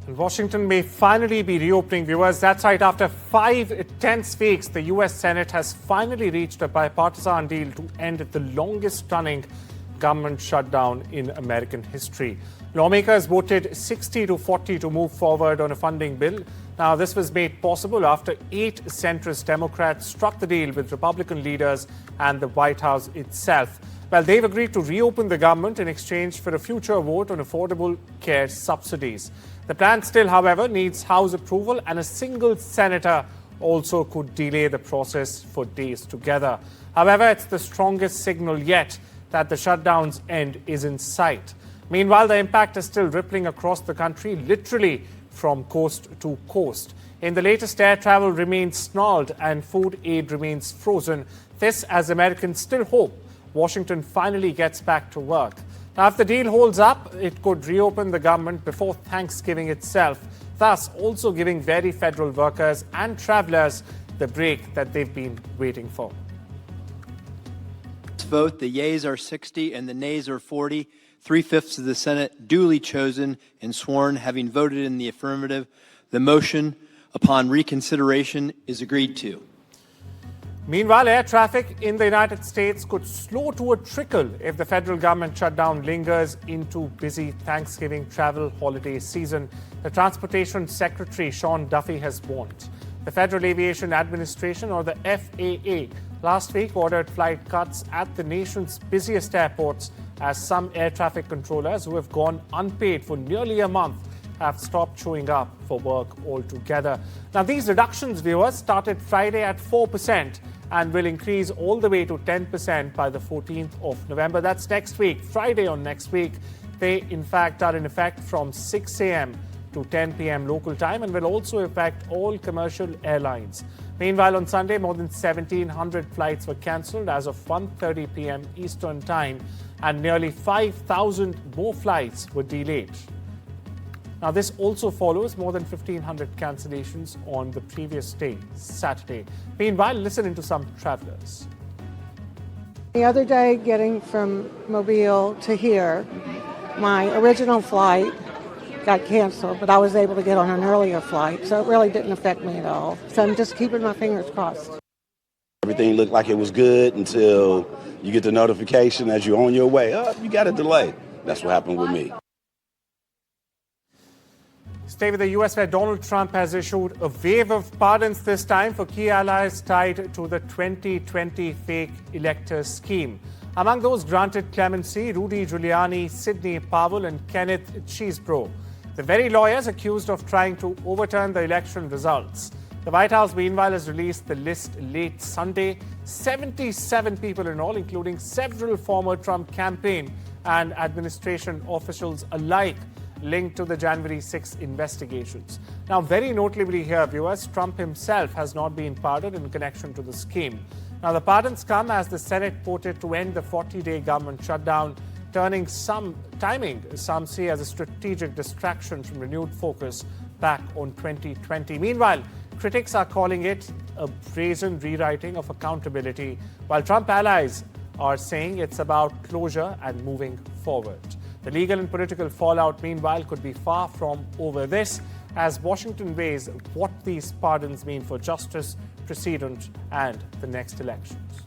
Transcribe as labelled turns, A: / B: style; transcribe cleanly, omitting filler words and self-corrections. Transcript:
A: Washington may finally be reopening, viewers. That's right. After 5 tense weeks, the U.S. Senate has finally reached a bipartisan deal to end the longest-running government shutdown in American history. Lawmakers voted 60-40 to move forward on a funding bill. Now, this was made possible after 8 centrist Democrats struck the deal with Republican leaders and the White House itself. Well, they've agreed to reopen the government in exchange for a future vote on affordable care subsidies. The plan still, however, needs House approval, and a single senator also could delay the process for days together. However, it's the strongest signal yet that the shutdown's end is in sight. Meanwhile, the impact is still rippling across the country, literally from coast to coast. In the latest, air travel remains stalled and food aid remains frozen. This as Americans still hope Washington finally gets back to work. Now, if the deal holds up, it could reopen the government before Thanksgiving itself, thus also giving very federal workers and travelers the break that they've been waiting for.
B: Vote, the yeas are 60 and the nays are 40. 3/5 of the Senate duly chosen and sworn, having voted in the affirmative. The motion upon reconsideration is agreed to.
A: Meanwhile, air traffic in the United States could slow to a trickle if the federal government shutdown lingers into busy Thanksgiving travel holiday season. The Transportation Secretary, Sean Duffy, has warned. The Federal Aviation Administration, or the FAA, last week ordered flight cuts at the nation's busiest airports as some air traffic controllers who have gone unpaid for nearly a month have stopped showing up for work altogether. Now, these reductions, viewers, started Friday at 4% and will increase all the way to 10% by the 14th of November. That's next week, Friday on next week. They, in fact, are in effect from 6 a.m. to 10 p.m. local time and will also affect all commercial airlines. Meanwhile, on Sunday, more than 1,700 flights were cancelled as of 1:30 p.m. Eastern Time, and nearly 5,000 more flights were delayed. Now, this also follows more than 1,500 cancellations on the previous day, Saturday. Meanwhile, listen into some travelers.
C: The other day, getting from Mobile to here, my original flight got canceled, but I was able to get on an earlier flight, so it really didn't affect me at all. So I'm just keeping my fingers crossed.
D: Everything looked like it was good until you get the notification as you're on your way. Oh, you got a delay. That's what happened with me.
A: Stay with the U.S., where Donald Trump has issued a wave of pardons this time for key allies tied to the 2020 fake electors scheme. Among those granted clemency, Rudy Giuliani, Sidney Powell, and Kenneth Chesebro, the very lawyers accused of trying to overturn the election results. The White House, meanwhile, has released the list late Sunday. 77 people in all, including several former Trump campaign and administration officials alike, linked to the January 6 investigations. Now, very notably here, viewers, Trump himself has not been pardoned in connection to the scheme. Now, the pardons come as the Senate voted to end the 40-day government shutdown, turning some say, as a strategic distraction from renewed focus back on 2020. Meanwhile, critics are calling it a brazen rewriting of accountability, while Trump allies are saying it's about closure and moving forward. The legal and political fallout, meanwhile, could be far from over this, as Washington weighs what these pardons mean for justice, precedent, and the next elections.